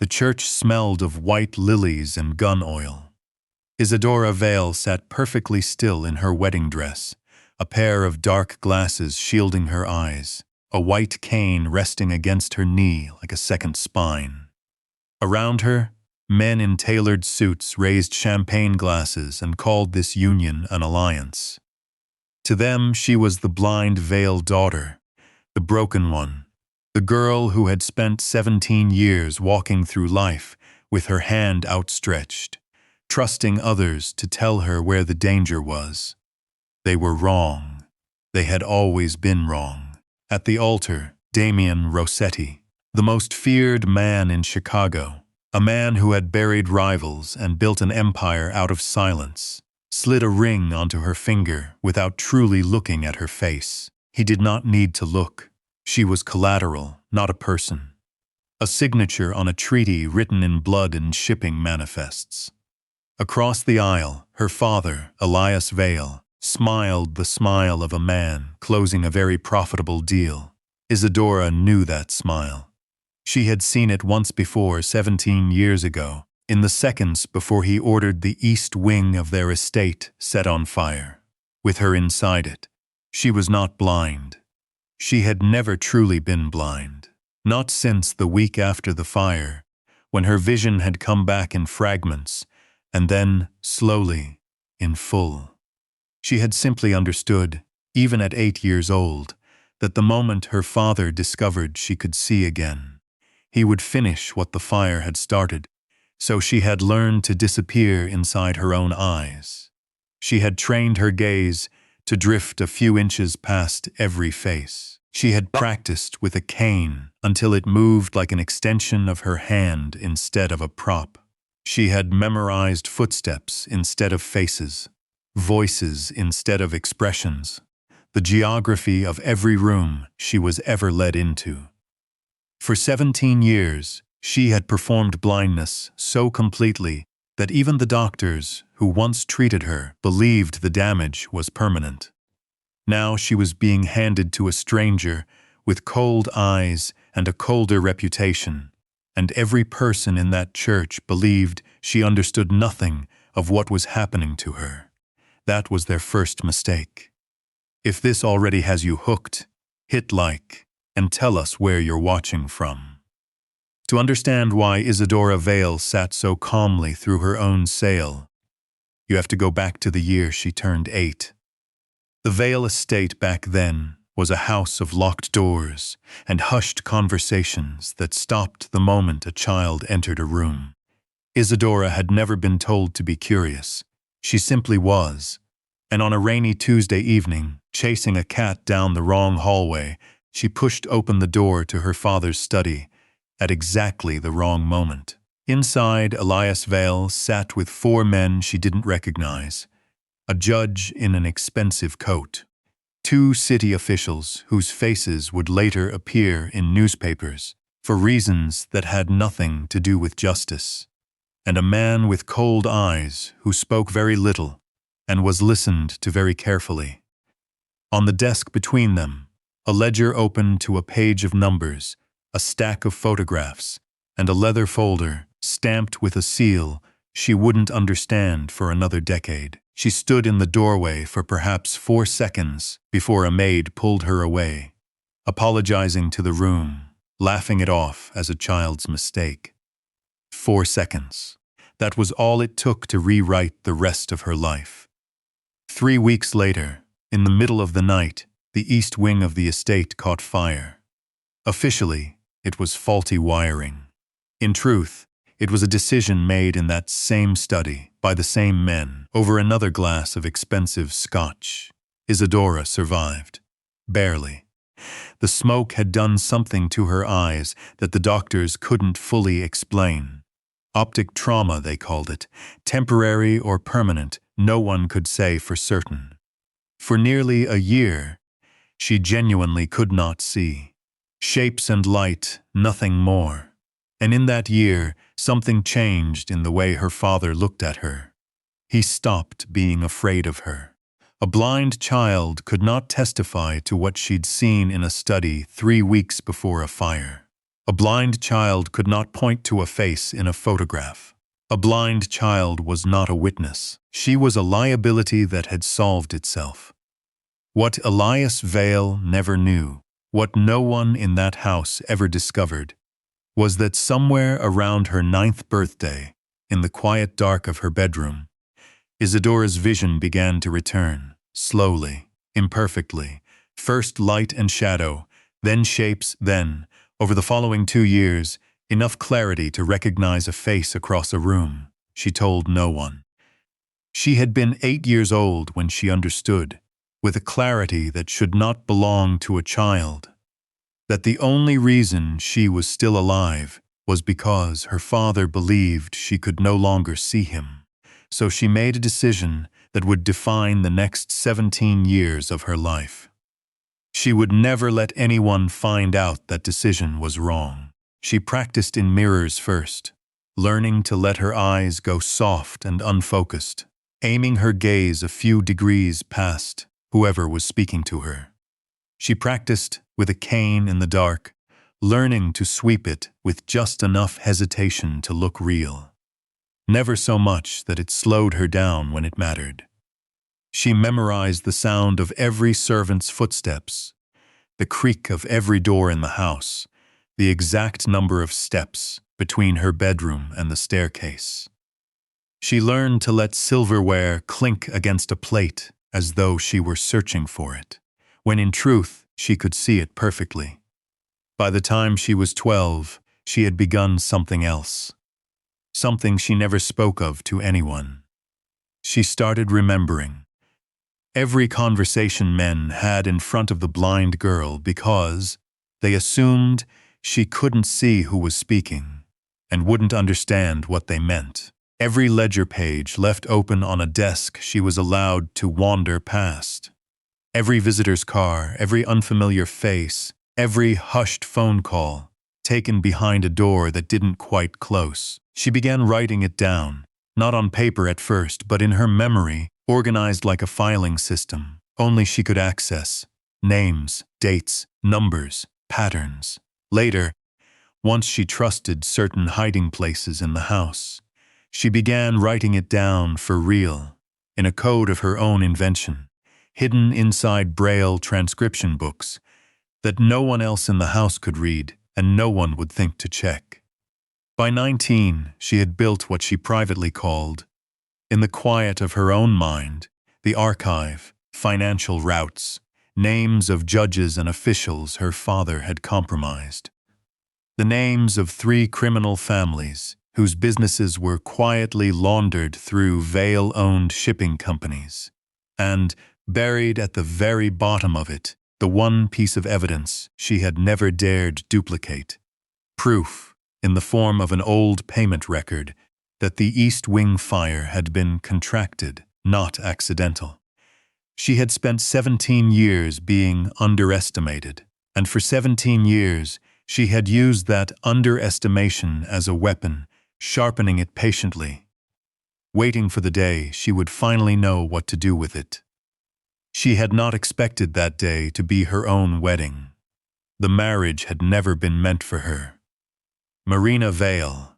The church smelled of white lilies and gun oil. Isadora Vale sat perfectly still in her wedding dress, a pair of dark glasses shielding her eyes, a white cane resting against her knee like a second spine. Around her, men in tailored suits raised champagne glasses and called this union an alliance. To them, she was the blind Vale daughter, the broken one, the girl who had spent 17 years walking through life with her hand outstretched, trusting others to tell her where the danger was. They were wrong. They had always been wrong. At the altar, Damien Rossetti, the most feared man in Chicago, a man who had buried rivals and built an empire out of silence, slid a ring onto her finger without truly looking at her face. He did not need to look. She was collateral, not a person. A signature on a treaty written in blood and shipping manifests. Across the aisle, her father, Elias Vale, smiled the smile of a man closing a very profitable deal. Isadora knew that smile. She had seen it once before 17 years ago, in the seconds before he ordered the east wing of their estate set on fire. With her inside it, she was not blind. She had never truly been blind. Not since the week after the fire, when her vision had come back in fragments, and then, slowly, in full. She had simply understood, even at 8 years old, that the moment her father discovered she could see again, he would finish what the fire had started. So she had learned to disappear inside her own eyes. She had trained her gaze to drift a few inches past every face. She had practiced with a cane until it moved like an extension of her hand instead of a prop. She had memorized footsteps instead of faces, voices instead of expressions, the geography of every room she was ever led into. For 17 years, she had performed blindness so completely that even the doctors who once treated her believed the damage was permanent. Now she was being handed to a stranger with cold eyes and a colder reputation, and every person in that church believed she understood nothing of what was happening to her. That was their first mistake. If this already has you hooked, hit like and tell us where you're watching from. To understand why Isadora Vale sat so calmly through her own sale, you have to go back to the year she turned 8. The Vale estate back then was a house of locked doors and hushed conversations that stopped the moment a child entered a room. Isadora had never been told to be curious. She simply was. And on a rainy Tuesday evening, chasing a cat down the wrong hallway, she pushed open the door to her father's study at exactly the wrong moment. Inside, Elias Vale sat with 4 men she didn't recognize. A judge in an expensive coat, 2 city officials whose faces would later appear in newspapers for reasons that had nothing to do with justice, and a man with cold eyes who spoke very little and was listened to very carefully. On the desk between them, a ledger open to a page of numbers, a stack of photographs, and a leather folder stamped with a seal she wouldn't understand for another decade. She stood in the doorway for perhaps 4 seconds before a maid pulled her away, apologizing to the room, laughing it off as a child's mistake. 4 seconds. That was all it took to rewrite the rest of her life. 3 weeks later, in the middle of the night, the east wing of the estate caught fire. Officially, it was faulty wiring. In truth, it was a decision made in that same study by the same men over another glass of expensive scotch. Isadora survived. Barely. The smoke had done something to her eyes that the doctors couldn't fully explain. Optic trauma, they called it. Temporary or permanent, no one could say for certain. For nearly a year, she genuinely could not see. Shapes and light, nothing more. And in that year, something changed in the way her father looked at her. He stopped being afraid of her. A blind child could not testify to what she'd seen in a study 3 weeks before a fire. A blind child could not point to a face in a photograph. A blind child was not a witness. She was a liability that had solved itself. What Elias Vale never knew, what no one in that house ever discovered, was that somewhere around her 9th birthday, in the quiet dark of her bedroom, Isadora's vision began to return, slowly, imperfectly, first light and shadow, then shapes, then, over the following 2 years, enough clarity to recognize a face across a room. She told no one. She had been 8 years old when she understood, with a clarity that should not belong to a child, that the only reason she was still alive was because her father believed she could no longer see him. So she made a decision that would define the next 17 years of her life. She would never let anyone find out that decision was wrong. She practiced in mirrors first, learning to let her eyes go soft and unfocused, aiming her gaze a few degrees past whoever was speaking to her. She practiced with a cane in the dark, learning to sweep it with just enough hesitation to look real. Never so much that it slowed her down when it mattered. She memorized the sound of every servant's footsteps, the creak of every door in the house, the exact number of steps between her bedroom and the staircase. She learned to let silverware clink against a plate as though she were searching for it, when in truth she could see it perfectly. By the time she was 12, she had begun something else, something she never spoke of to anyone. She started remembering every conversation men had in front of the blind girl because they assumed she couldn't see who was speaking and wouldn't understand what they meant. Every ledger page left open on a desk she was allowed to wander past. Every visitor's car, every unfamiliar face, every hushed phone call, taken behind a door that didn't quite close. She began writing it down, not on paper at first, but in her memory, organized like a filing system. Only she could access names, dates, numbers, patterns. Later, once she trusted certain hiding places in the house, she began writing it down for real, in a code of her own invention, hidden inside Braille transcription books that no one else in the house could read and no one would think to check. By 19, she had built what she privately called, in the quiet of her own mind, the archive, financial routes, names of judges and officials her father had compromised. The names of 3 criminal families whose businesses were quietly laundered through Vale-owned shipping companies. And, buried at the very bottom of it, the one piece of evidence she had never dared duplicate. Proof, in the form of an old payment record, that the East Wing fire had been contracted, not accidental. She had spent 17 years being underestimated, and for 17 years she had used that underestimation as a weapon, sharpening it patiently, waiting for the day she would finally know what to do with it. She had not expected that day to be her own wedding. The marriage had never been meant for her. Marina Vale,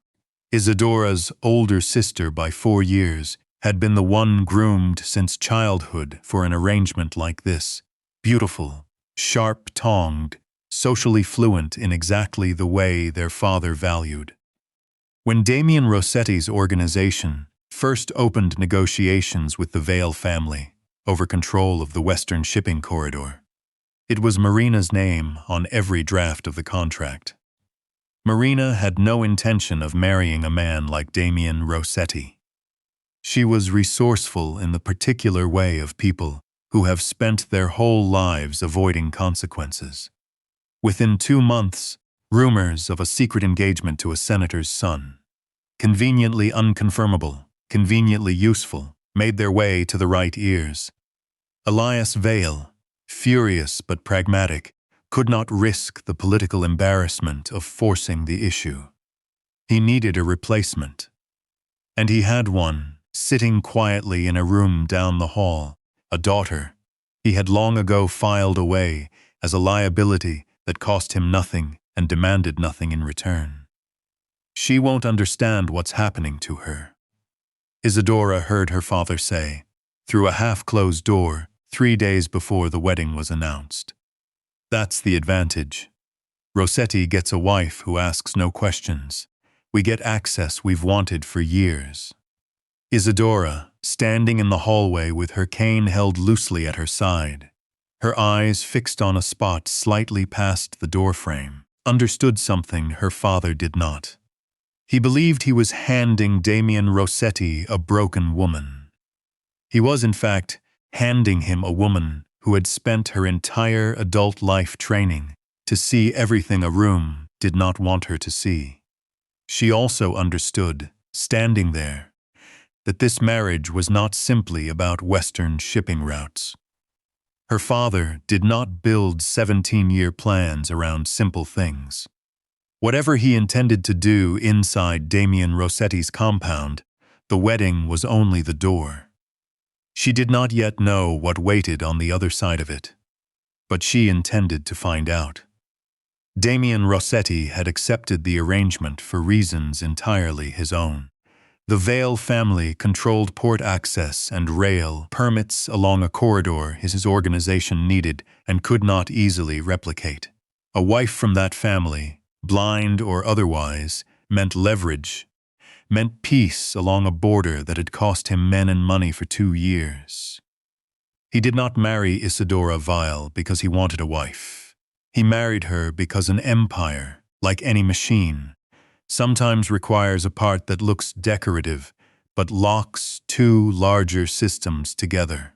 Isadora's older sister by 4 years, had been the one groomed since childhood for an arrangement like this, beautiful, sharp-tongued, socially fluent in exactly the way their father valued. When Damien Rossetti's organization first opened negotiations with the Vale family over control of the Western shipping corridor, it was Marina's name on every draft of the contract. Marina had no intention of marrying a man like Damien Rossetti. She was resourceful in the particular way of people who have spent their whole lives avoiding consequences. Within 2 months, rumors of a secret engagement to a senator's son, conveniently unconfirmable, conveniently useful, made their way to the right ears. Elias Vale, furious but pragmatic, could not risk the political embarrassment of forcing the issue. He needed a replacement. And he had one, sitting quietly in a room down the hall, a daughter he had long ago filed away as a liability that cost him nothing and demanded nothing in return. She won't understand what's happening to her. Isadora heard her father say, through a half-closed door, 3 days before the wedding was announced. That's the advantage. Rossetti gets a wife who asks no questions. We get access we've wanted for years. Isadora, standing in the hallway with her cane held loosely at her side, her eyes fixed on a spot slightly past the doorframe, understood something her father did not. He believed he was handing Damien Rossetti a broken woman. He was, in fact, handing him a woman who had spent her entire adult life training to see everything a room did not want her to see. She also understood, standing there, that this marriage was not simply about Western shipping routes. Her father did not build 17-year plans around simple things. Whatever he intended to do inside Damien Rossetti's compound, the wedding was only the door. She did not yet know what waited on the other side of it, but she intended to find out. Damien Rossetti had accepted the arrangement for reasons entirely his own. The Vale family controlled port access and rail permits along a corridor his organization needed and could not easily replicate. A wife from that family, blind or otherwise, meant leverage, meant peace along a border that had cost him men and money for 2 years. He did not marry Isadora Vale because he wanted a wife. He married her because an empire, like any machine, sometimes requires a part that looks decorative but locks 2 larger systems together.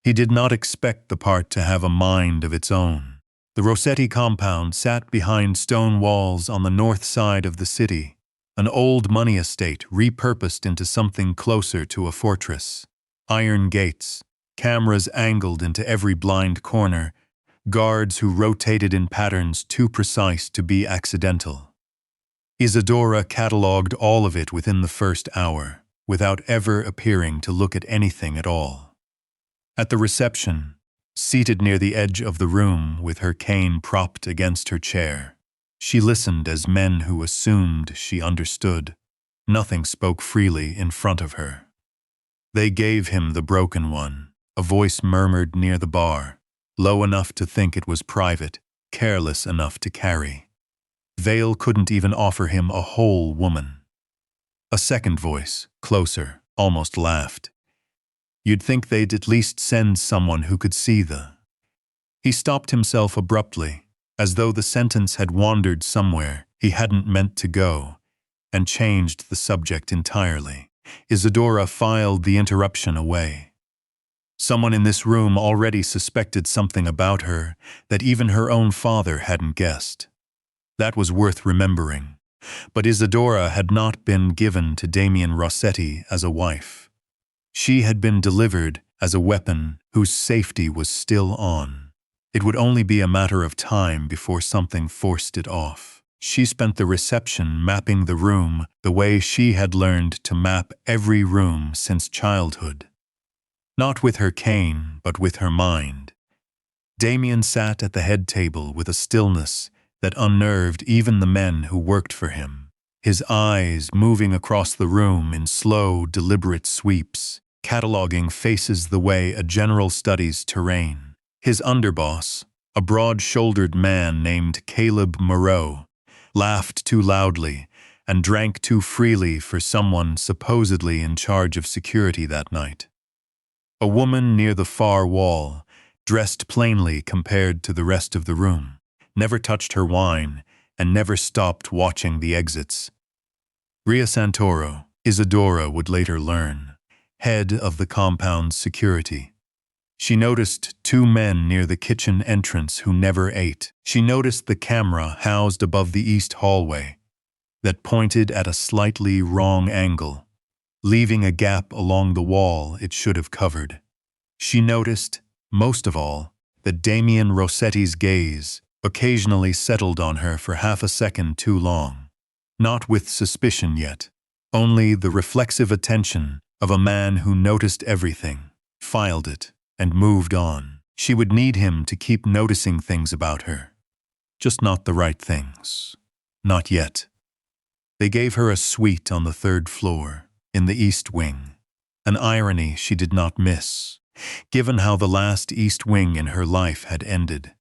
He did not expect the part to have a mind of its own. The Rossetti compound sat behind stone walls on the north side of the city, an old money estate repurposed into something closer to a fortress. Iron gates, cameras angled into every blind corner, guards who rotated in patterns too precise to be accidental. Isadora catalogued all of it within the first hour, without ever appearing to look at anything at all. At the reception, seated near the edge of the room with her cane propped against her chair, she listened as men who assumed she understood. Nothing spoke freely in front of her. They gave him the broken one, a voice murmured near the bar, low enough to think it was private, careless enough to carry. Vale couldn't even offer him a whole woman. A second voice, closer, almost laughed. You'd think they'd at least send someone who could see the... He stopped himself abruptly, as though the sentence had wandered somewhere he hadn't meant to go, and changed the subject entirely. Isadora filed the interruption away. Someone in this room already suspected something about her that even her own father hadn't guessed. That was worth remembering. But Isadora had not been given to Damien Rossetti as a wife. She had been delivered as a weapon whose safety was still on. It would only be a matter of time before something forced it off. She spent the reception mapping the room the way she had learned to map every room since childhood. Not with her cane, but with her mind. Damien sat at the head table with a stillness that unnerved even the men who worked for him, his eyes moving across the room in slow, deliberate sweeps, cataloging faces the way a general studies terrain. His underboss, a broad-shouldered man named Caleb Moreau, laughed too loudly and drank too freely for someone supposedly in charge of security that night. A woman near the far wall, dressed plainly compared to the rest of the room, never touched her wine and never stopped watching the exits. Ria Santoro, Isadora would later learn, head of the compound's security. She noticed 2 men near the kitchen entrance who never ate. She noticed the camera housed above the east hallway that pointed at a slightly wrong angle, leaving a gap along the wall it should have covered. She noticed, most of all, that Damien Rossetti's gaze occasionally settled on her for half a second too long. Not with suspicion yet, only the reflexive attention of a man who noticed everything, filed it, and moved on. She would need him to keep noticing things about her. just not the right things. Not yet. They gave her a suite on the 3rd floor, in the East Wing, an irony she did not miss, given how the last East Wing in her life had ended.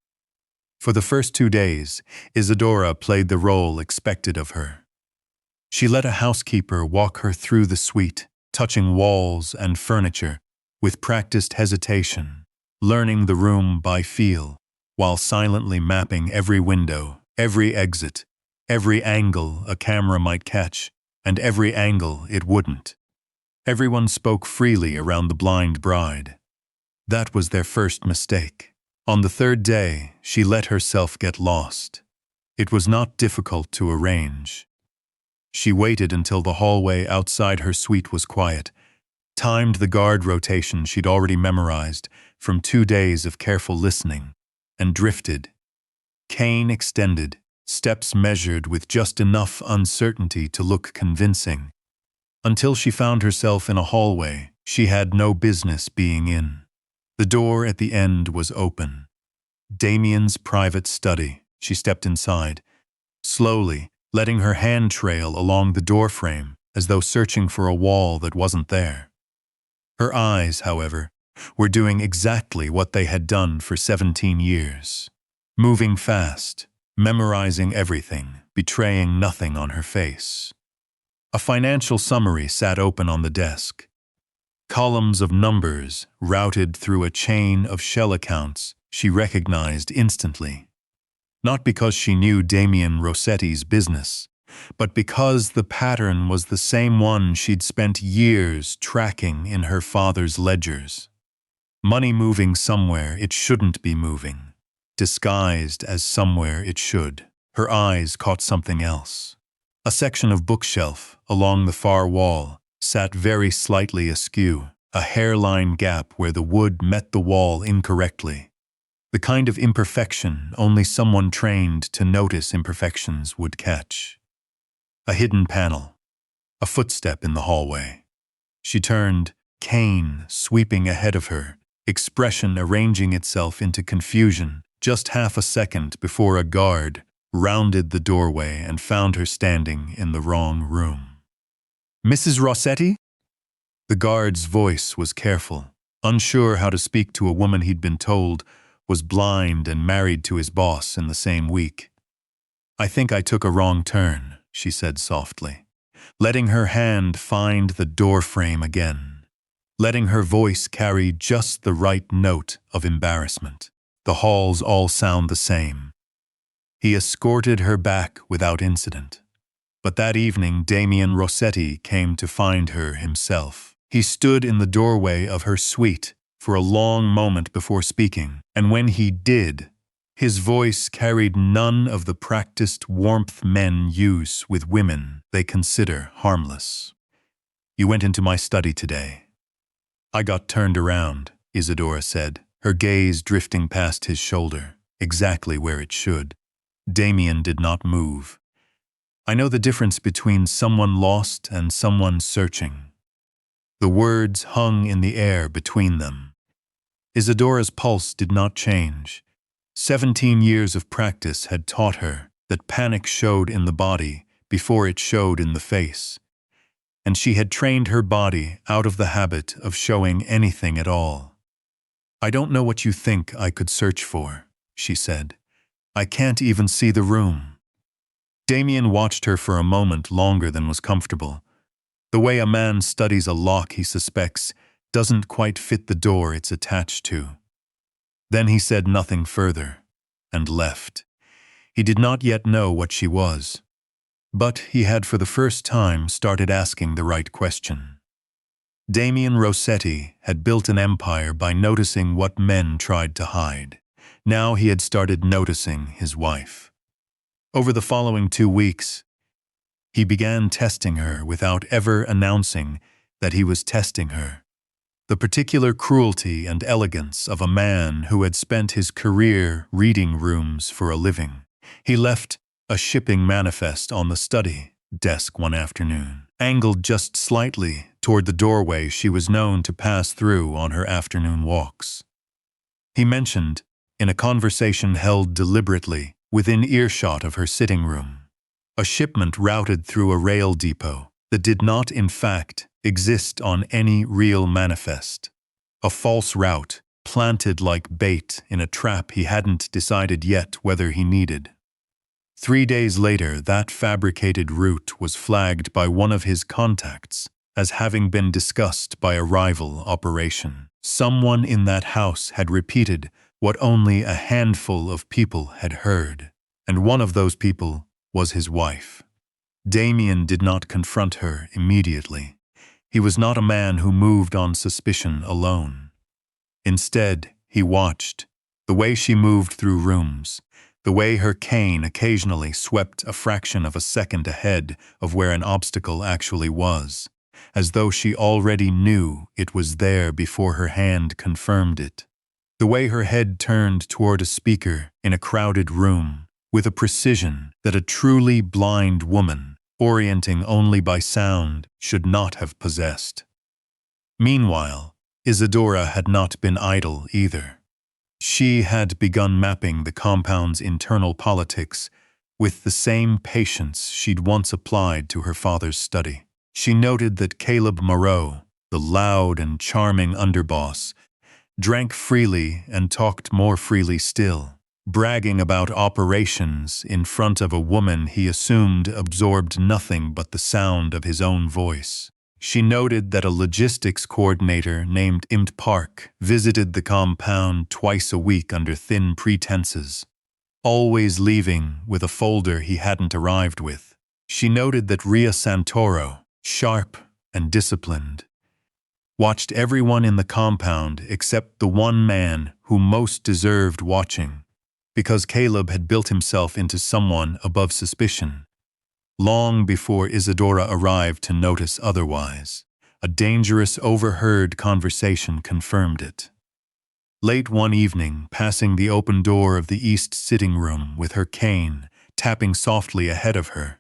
For the first 2 days, Isadora played the role expected of her. She let a housekeeper walk her through the suite, touching walls and furniture with practiced hesitation, learning the room by feel, while silently mapping every window, every exit, every angle a camera might catch, and every angle it wouldn't. Everyone spoke freely around the blind bride. That was their first mistake. On the 3rd day, she let herself get lost. It was not difficult to arrange. She waited until the hallway outside her suite was quiet, timed the guard rotation she'd already memorized from 2 days of careful listening, and drifted. Cane extended, steps measured with just enough uncertainty to look convincing, until she found herself in a hallway she had no business being in. The door at the end was open. Damien's private study. She stepped inside, slowly, letting her hand trail along the doorframe as though searching for a wall that wasn't there. Her eyes, however, were doing exactly what they had done for 17 years. Moving fast, memorizing everything, betraying nothing on her face. A financial summary sat open on the desk. Columns of numbers routed through a chain of shell accounts she recognized instantly. Not because she knew Damien Rossetti's business, but because the pattern was the same one she'd spent years tracking in her father's ledgers. Money moving somewhere it shouldn't be moving, disguised as somewhere it should. Her eyes caught something else. A section of bookshelf along the far wall sat very slightly askew, a hairline gap where the wood met the wall incorrectly. The kind of imperfection only someone trained to notice imperfections would catch. A hidden panel. A footstep in the hallway. She turned, cane sweeping ahead of her, expression arranging itself into confusion, just half a second before a guard rounded the doorway and found her standing in the wrong room. "Mrs. Rossetti?" The guard's voice was careful, unsure how to speak to a woman he'd been told was blind and married to his boss in the same week. "I think I took a wrong turn," she said softly, letting her hand find the doorframe again, letting her voice carry just the right note of embarrassment. The halls all sound the same. He escorted her back without incident. But that evening, Damien Rossetti came to find her himself. He stood in the doorway of her suite for a long moment before speaking, and when he did, his voice carried none of the practiced warmth men use with women they consider harmless. "You went into my study today." "I got turned around," Isadora said, her gaze drifting past his shoulder, exactly where it should. Damien did not move. "I know the difference between someone lost and someone searching." The words hung in the air between them. Isadora's pulse did not change. 17 years of practice had taught her that panic showed in the body before it showed in the face, and she had trained her body out of the habit of showing anything at all. "I don't know what you think I could search for," she said. "I can't even see the room." Damien watched her for a moment longer than was comfortable. The way a man studies a lock he suspects doesn't quite fit the door it's attached to. Then he said nothing further, and left. He did not yet know what she was, but he had for the first time started asking the right question. Damien Rossetti had built an empire by noticing what men tried to hide. Now he had started noticing his wife. Over the following 2 weeks, he began testing her without ever announcing that he was testing her. The particular cruelty and elegance of a man who had spent his career reading rooms for a living. He left a shipping manifest on the study desk one afternoon, angled just slightly toward the doorway she was known to pass through on her afternoon walks. He mentioned, in a conversation held deliberately, within earshot of her sitting room. A shipment routed through a rail depot that did not, in fact, exist on any real manifest. A false route, planted like bait in a trap he hadn't decided yet whether he needed. 3 days later, that fabricated route was flagged by one of his contacts as having been discussed by a rival operation. Someone in that house had repeated what only a handful of people had heard, and one of those people was his wife. Damien did not confront her immediately. He was not a man who moved on suspicion alone. Instead, he watched the way she moved through rooms, the way her cane occasionally swept a fraction of a second ahead of where an obstacle actually was, as though she already knew it was there before her hand confirmed it. The way her head turned toward a speaker in a crowded room with a precision that a truly blind woman, orienting only by sound, should not have possessed. Meanwhile, Isadora had not been idle either. She had begun mapping the compound's internal politics with the same patience she'd once applied to her father's study. She noted that Caleb Moreau, the loud and charming underboss, drank freely and talked more freely still, bragging about operations in front of a woman he assumed absorbed nothing but the sound of his own voice. She noted that a logistics coordinator named Imt Park visited the compound twice a week under thin pretenses, always leaving with a folder he hadn't arrived with. She noted that Ria Santoro, sharp and disciplined, watched everyone in the compound except the one man who most deserved watching, because Caleb had built himself into someone above suspicion. Long before Isadora arrived to notice otherwise, a dangerous overheard conversation confirmed it. Late one evening, passing the open door of the east sitting room with her cane tapping softly ahead of her,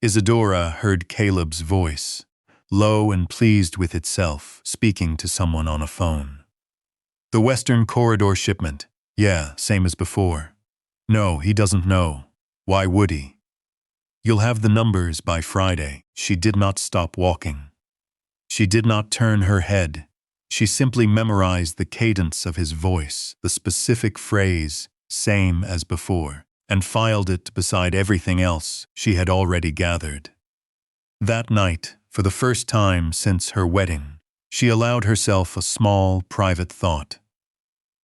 Isadora heard Caleb's voice, low and pleased with itself, speaking to someone on a phone. "The Western Corridor shipment. Yeah, same as before. No, he doesn't know. Why would he? You'll have the numbers by Friday." She did not stop walking. She did not turn her head. She simply memorized the cadence of his voice, the specific phrase, same as before, and filed it beside everything else she had already gathered. That night, for the first time since her wedding, she allowed herself a small, private thought.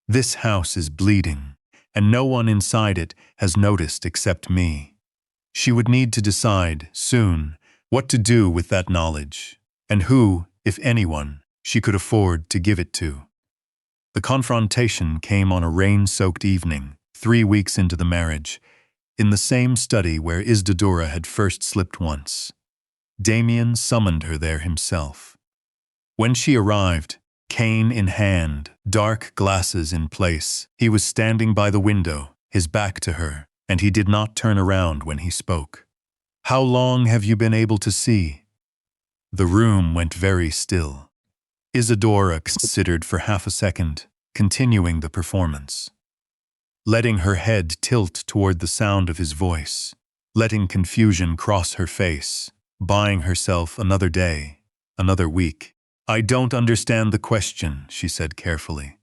This house is bleeding, and no one inside it has noticed except me. She would need to decide, soon, what to do with that knowledge, and who, if anyone, she could afford to give it to. The confrontation came on a rain-soaked evening, 3 weeks into the marriage, in the same study where Isadora had first slipped once. Damien summoned her there himself. When she arrived, cane in hand, dark glasses in place, he was standing by the window, his back to her, and he did not turn around when he spoke. "How long have you been able to see?" The room went very still. Isadora considered for half a second, continuing the performance, letting her head tilt toward the sound of his voice, letting confusion cross her face, buying herself another day, another week. "I don't understand the question," she said carefully.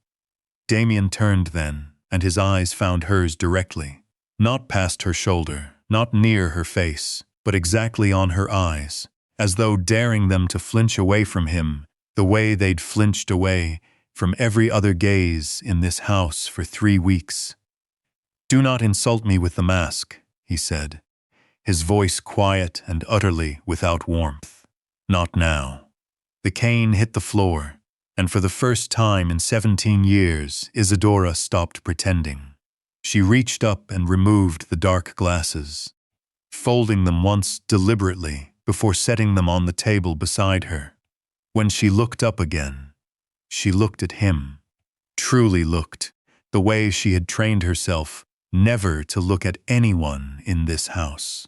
Damien turned then, and his eyes found hers directly. Not past her shoulder, not near her face, but exactly on her eyes, as though daring them to flinch away from him the way they'd flinched away from every other gaze in this house for 3 weeks. "Do not insult me with the mask," he said, his voice quiet and utterly without warmth. "Not now." The cane hit the floor, and for the first time in 17 years, Isadora stopped pretending. She reached up and removed the dark glasses, folding them once deliberately before setting them on the table beside her. When she looked up again, she looked at him, truly looked, the way she had trained herself never to look at anyone in this house,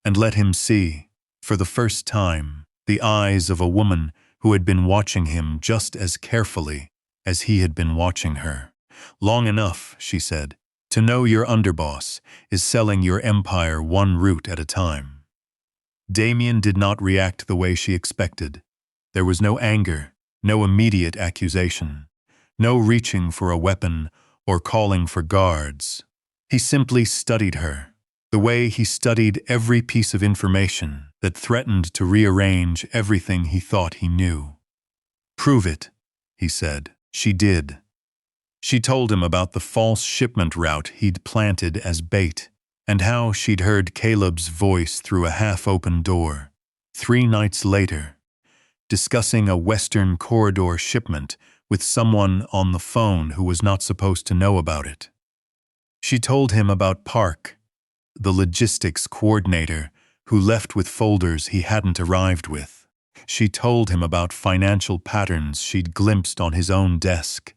and let him see, for the first time, the eyes of a woman who had been watching him just as carefully as he had been watching her. "Long enough," she said, To know your underboss is selling your empire one route at a time. Damien did not react the way she expected. There was no anger, no immediate accusation, no reaching for a weapon or calling for guards. He simply studied her, the way he studied every piece of information that threatened to rearrange everything he thought he knew. "Prove it," he said. She did. She told him about the false shipment route he'd planted as bait, and how she'd heard Caleb's voice through a half-open door, 3 nights later, discussing a Western corridor shipment with someone on the phone who was not supposed to know about it. She told him about Park, the logistics coordinator who left with folders he hadn't arrived with. She told him about financial patterns she'd glimpsed on his own desk.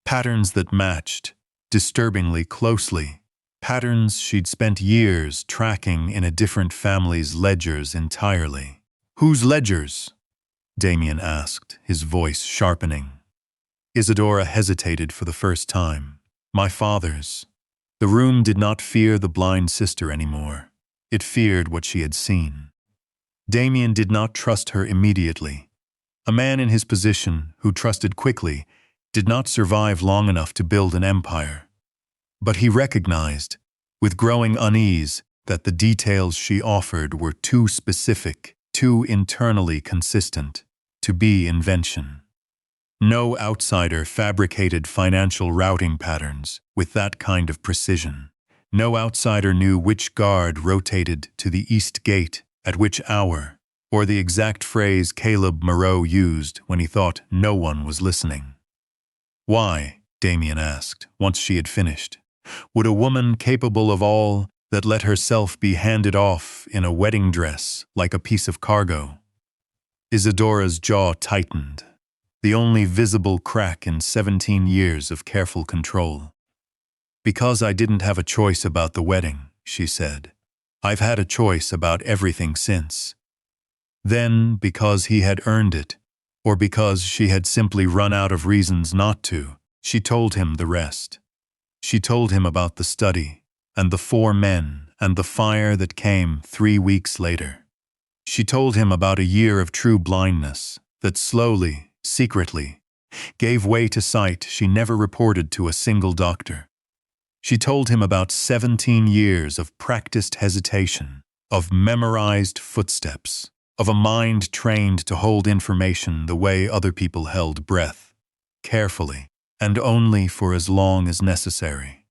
Patterns that matched, disturbingly closely, patterns she'd spent years tracking in a different family's ledgers entirely. "Whose ledgers?" Damien asked, his voice sharpening. Isadora hesitated for the first time. "My father's." The room did not fear the blind sister anymore. It feared what she had seen. Damien did not trust her immediately. A man in his position, who trusted quickly, did not survive long enough to build an empire. But he recognized, with growing unease, that the details she offered were too specific, too internally consistent, to be invention. No outsider fabricated financial routing patterns with that kind of precision. No outsider knew which guard rotated to the east gate at which hour, or the exact phrase Caleb Moreau used when he thought no one was listening. "Why?" Damien asked, once she had finished. "Would a woman capable of all that let herself be handed off in a wedding dress like a piece of cargo?" Isadora's jaw tightened, the only visible crack in 17 years of careful control. "Because I didn't have a choice about the wedding," she said. "I've had a choice about everything since." Then, because he had earned it, or because she had simply run out of reasons not to, she told him the rest. She told him about the study, and the 4 men, and the fire that came 3 weeks later. She told him about a year of true blindness that slowly, secretly, gave way to sight she never reported to a single doctor. She told him about 17 years of practiced hesitation, of memorized footsteps, of a mind trained to hold information the way other people held breath, carefully, and only for as long as necessary.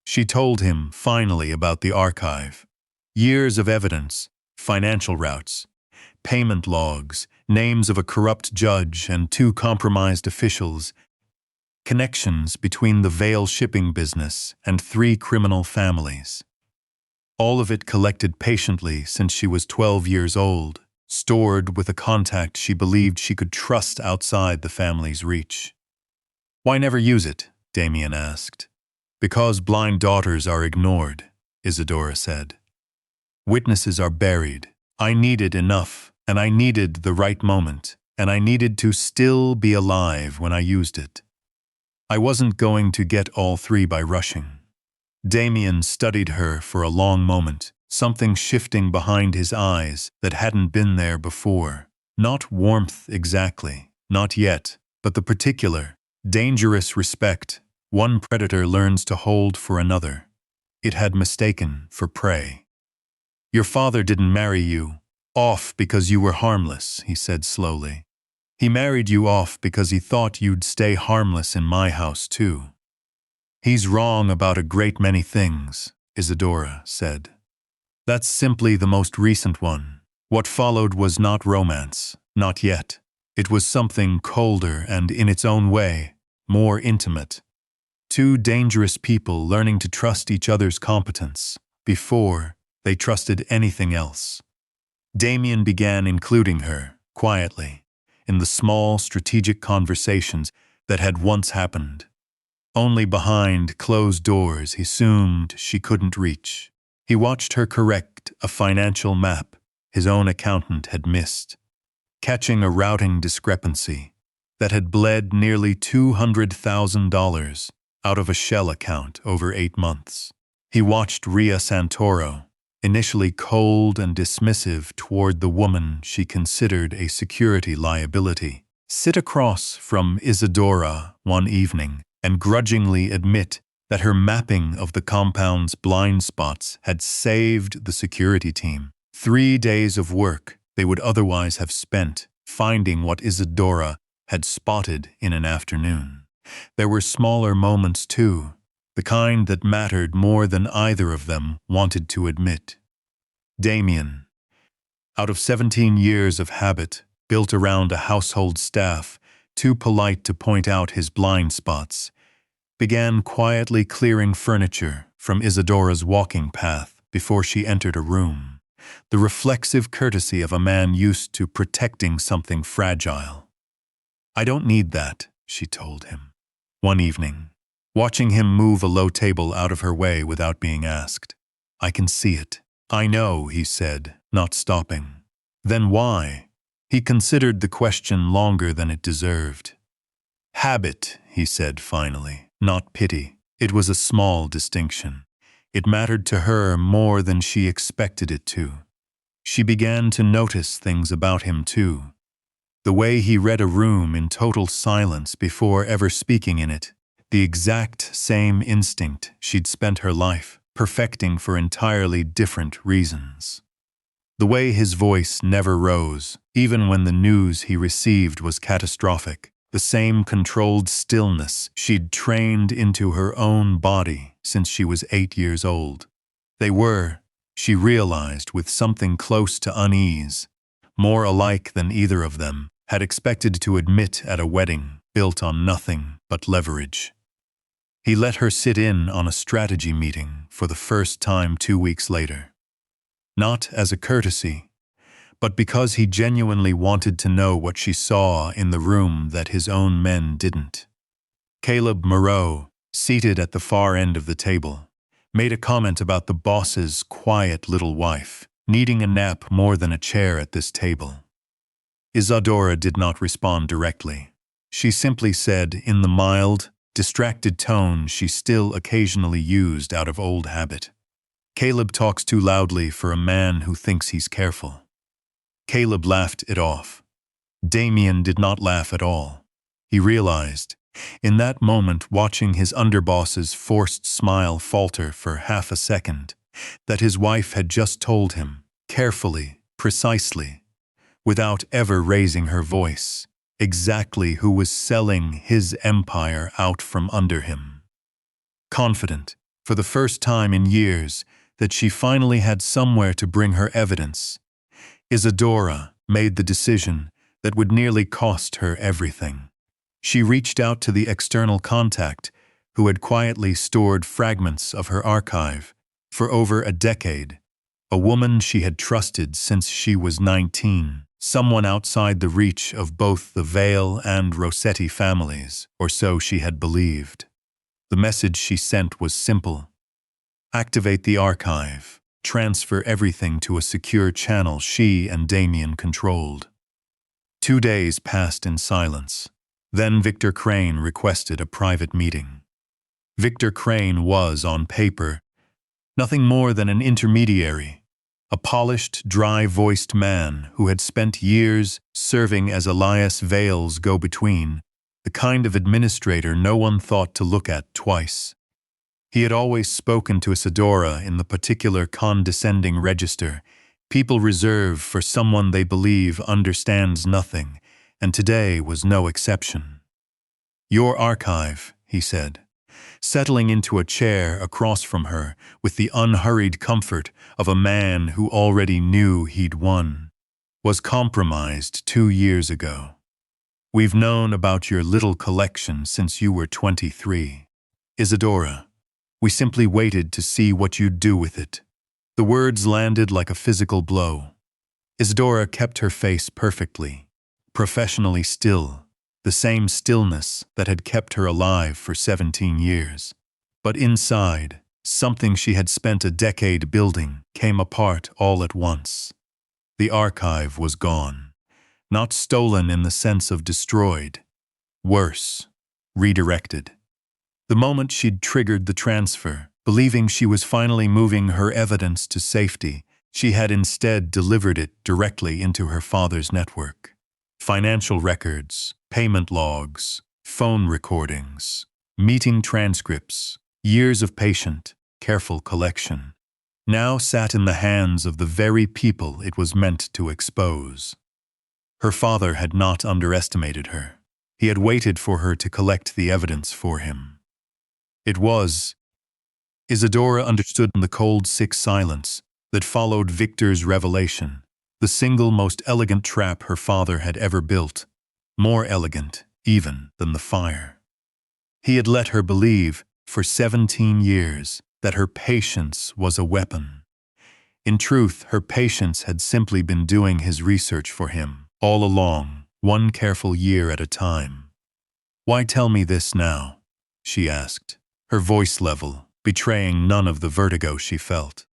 She told him, finally, about the archive. Years of evidence, financial routes, payment logs, names of a corrupt judge and 2 compromised officials, connections between the Vale shipping business and 3 criminal families. All of it collected patiently since she was 12 years old, stored with a contact she believed she could trust outside the family's reach. "Why never use it?" Damien asked. "Because blind daughters are ignored," Isadora said. "Witnesses are buried. I needed enough, and I needed the right moment, and I needed to still be alive when I used it. I wasn't going to get all 3 by rushing." Damien studied her for a long moment, something shifting behind his eyes that hadn't been there before. Not warmth exactly, not yet, but the particular, dangerous respect one predator learns to hold for another. It had mistaken for prey. "Your father didn't marry you off because you were harmless," he said slowly. "He married you off because he thought you'd stay harmless in my house too." "He's wrong about a great many things," Isadora said. "That's simply the most recent one. What followed was not romance, not yet. It was something colder and, in its own way, more intimate. 2 dangerous people learning to trust each other's competence before they trusted anything else." Damien began including her, quietly, in the small, strategic conversations that had once happened. Only behind closed doors he assumed she couldn't reach. He watched her correct a financial map his own accountant had missed, catching a routing discrepancy that had bled nearly $200,000 out of a shell account over 8 months. He watched Ria Santoro, initially cold and dismissive toward the woman she considered a security liability, sit across from Isadora one evening and grudgingly admit that her mapping of the compound's blind spots had saved the security team 3 days of work they would otherwise have spent finding what Isadora had spotted in an afternoon. There were smaller moments too, the kind that mattered more than either of them wanted to admit. Damien, out of 17 years of habit built around a household staff too polite to point out his blind spots, began quietly clearing furniture from Isadora's walking path before she entered a room, the reflexive courtesy of a man used to protecting something fragile. "I don't need that," she told him, one evening, watching him move a low table out of her way without being asked. "I can see it." "I know," he said, not stopping. "Then why?" He considered the question longer than it deserved. "Habit," he said finally, not pity. It was a small distinction. It mattered to her more than she expected it to. She began to notice things about him too. The way he read a room in total silence before ever speaking in it, the exact same instinct she'd spent her life perfecting for entirely different reasons. The way his voice never rose, even when the news he received was catastrophic, the same controlled stillness she'd trained into her own body since she was 8 years old. They were, she realized with something close to unease, more alike than either of them had expected to admit at a wedding built on nothing but leverage. He let her sit in on a strategy meeting for the first time 2 weeks later. Not as a courtesy, but because he genuinely wanted to know what she saw in the room that his own men didn't. Caleb Moreau, seated at the far end of the table, made a comment about the boss's quiet little wife, needing a nap more than a chair at this table. Isadora did not respond directly. She simply said, in the mild, distracted tone she still occasionally used out of old habit, "Caleb talks too loudly for a man who thinks he's careful." Caleb laughed it off. Damien did not laugh at all. He realized, in that moment watching his underboss's forced smile falter for half a second, that his wife had just told him, carefully, precisely, without ever raising her voice, exactly who was selling his empire out from under him. Confident, for the first time in years, that she finally had somewhere to bring her evidence, Isadora made the decision that would nearly cost her everything. She reached out to the external contact who had quietly stored fragments of her archive for over a decade, a woman she had trusted since she was 19, someone outside the reach of both the Vale and Rossetti families, or so she had believed. The message she sent was simple. Activate the archive. Transfer everything to a secure channel she and Damien controlled. 2 days passed in silence. Then Victor Crane requested a private meeting. Victor Crane was, on paper, nothing more than an intermediary, a polished, dry-voiced man who had spent years serving as Elias Vale's go-between, the kind of administrator no one thought to look at twice. He had always spoken to Isadora in the particular condescending register people reserve for someone they believe understands nothing, and today was no exception. "Your archive," he said, settling into a chair across from her with the unhurried comfort of a man who already knew he'd won, "was compromised 2 years ago. We've known about your little collection since you were 23. Isadora, we simply waited to see what you'd do with it." The words landed like a physical blow. Isadora kept her face perfectly, professionally still, the same stillness that had kept her alive for 17 years. But inside, something she had spent a decade building came apart all at once. The archive was gone, not stolen in the sense of destroyed. Worse, redirected. The moment she'd triggered the transfer, believing she was finally moving her evidence to safety, she had instead delivered it directly into her father's network. Financial records, payment logs, phone recordings, meeting transcripts, years of patient, careful collection, now sat in the hands of the very people it was meant to expose. Her father had not underestimated her. He had waited for her to collect the evidence for him. Isadora understood in the cold, sick silence that followed Victor's revelation, the single most elegant trap her father had ever built, more elegant, even, than the fire. He had let her believe, for 17 years, that her patience was a weapon. In truth, her patience had simply been doing his research for him, all along, one careful year at a time. "Why tell me this now?" she asked, her voice level, betraying none of the vertigo she felt.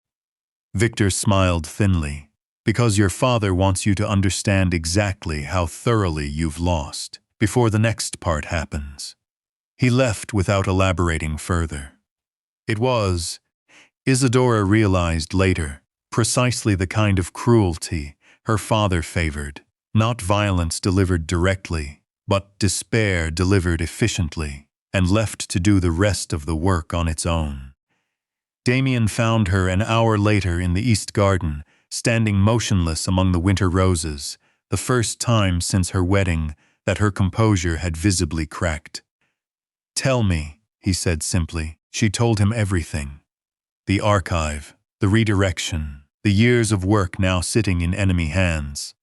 Victor smiled thinly. "Because your father wants you to understand exactly how thoroughly you've lost, before the next part happens." He left without elaborating further. It was, Isadora realized later, precisely the kind of cruelty her father favored, not violence delivered directly, but despair delivered efficiently, and left to do the rest of the work on its own. Damien found her an hour later in the East Garden, standing motionless among the winter roses, the first time since her wedding that her composure had visibly cracked. "Tell me," he said simply. She told him everything. The archive, the redirection, the years of work now sitting in enemy hands.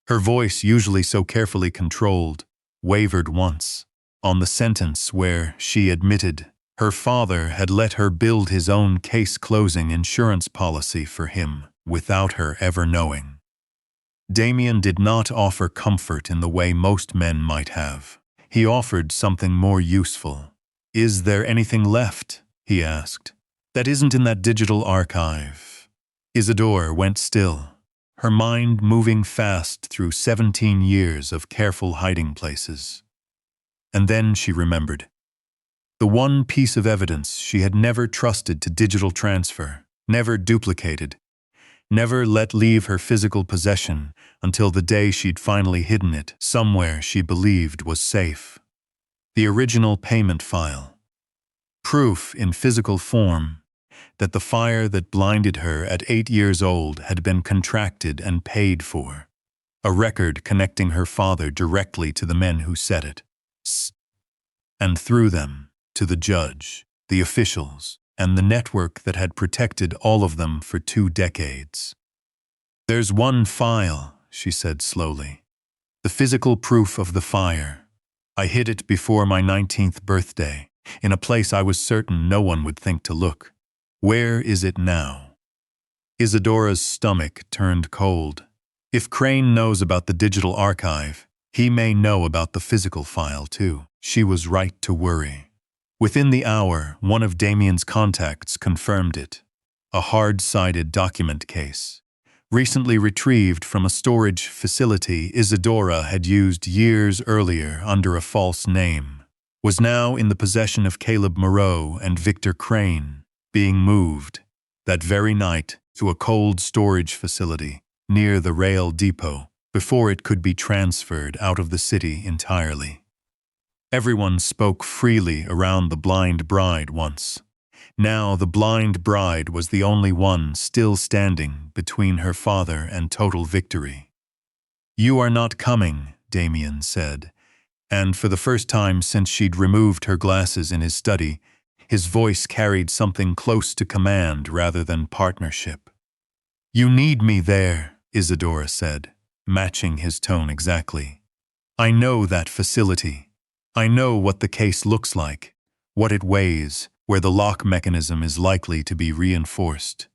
Her voice, usually so carefully controlled, wavered once, on the sentence where, she admitted, her father had let her build his own case-closing insurance policy for him without her ever knowing. Damien did not offer comfort in the way most men might have. He offered something more useful. "Is there anything left?" he asked. "That isn't in that digital archive." Isadora went still, her mind moving fast through 17 years of careful hiding places. And then she remembered. The one piece of evidence she had never trusted to digital transfer, never duplicated, never let leave her physical possession until the day she'd finally hidden it somewhere she believed was safe. The original payment file. Proof in physical form that the fire that blinded her at 8 years old had been contracted and paid for. A record connecting her father directly to the men who set it. And through them, to the judge, the officials, and the network that had protected all of them for 2 decades. "There's one file," she said slowly. "The physical proof of the fire. I hid it before my 19th birthday, in a place I was certain no one would think to look. Where is it now?" Isadora's stomach turned cold. If Crane knows about the digital archive, he may know about the physical file too. She was right to worry. Within the hour, one of Damien's contacts confirmed it. A hard-sided document case. Recently retrieved from a storage facility Isadora had used years earlier under a false name, was now in the possession of Caleb Moreau and Victor Crane, being moved, that very night, to a cold storage facility near the rail depot before it could be transferred out of the city entirely. Everyone spoke freely around the blind bride once. Now the blind bride was the only one still standing between her father and total victory. "You are not coming," Damien said, and for the first time since she'd removed her glasses in his study, his voice carried something close to command rather than partnership. "You need me there," Isadora said, matching his tone exactly. "I know that facility. I know what the case looks like, what it weighs, where the lock mechanism is likely to be reinforced.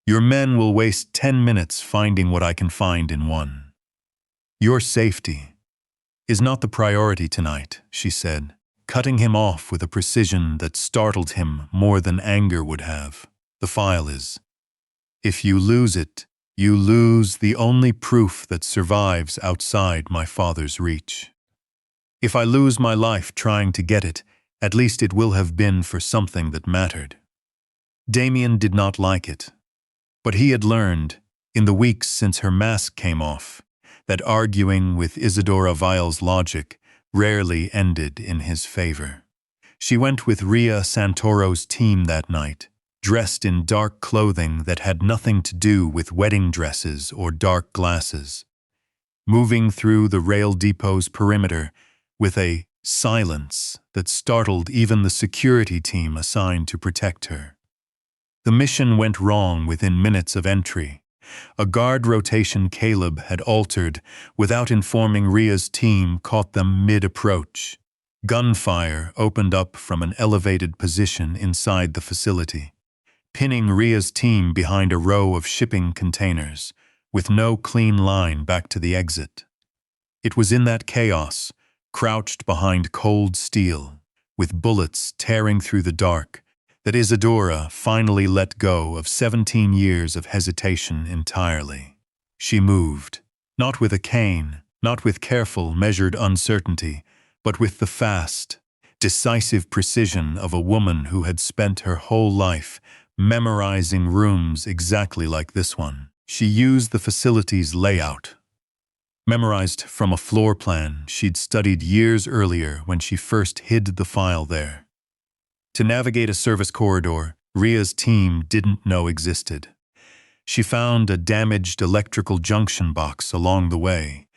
Your men will waste 10 minutes finding what I can find in one. Your safety is not the priority tonight," she said, cutting him off with a precision that startled him more than anger would have. "The file is. If you lose it, you lose the only proof that survives outside my father's reach. If I lose my life trying to get it, At least it will have been for something that mattered. Damien did not like it, but he had learned, in the weeks since her mask came off, that arguing with Isadora Vile's logic rarely ended in his favor. She went with Ria Santoro's team that night, dressed in dark clothing that had nothing to do with wedding dresses or dark glasses, moving through the rail depot's perimeter with a silence that startled even the security team assigned to protect her. The mission went wrong within minutes of entry. A guard rotation Caleb had altered without informing Ria's team caught them mid-approach. Gunfire opened up from an elevated position inside the facility, pinning Ria's team behind a row of shipping containers, with no clean line back to the exit. It was in that chaos, crouched behind cold steel, with bullets tearing through the dark, that Isadora finally let go of 17 years of hesitation entirely. She moved, not with a cane, not with careful, measured uncertainty, but with the fast, decisive precision of a woman who had spent her whole life memorizing rooms exactly like this one. She used the facility's layout, memorized from a floor plan she'd studied years earlier when she first hid the file there. To navigate a service corridor Ria's team didn't know existed. She found a damaged electrical junction box along the way,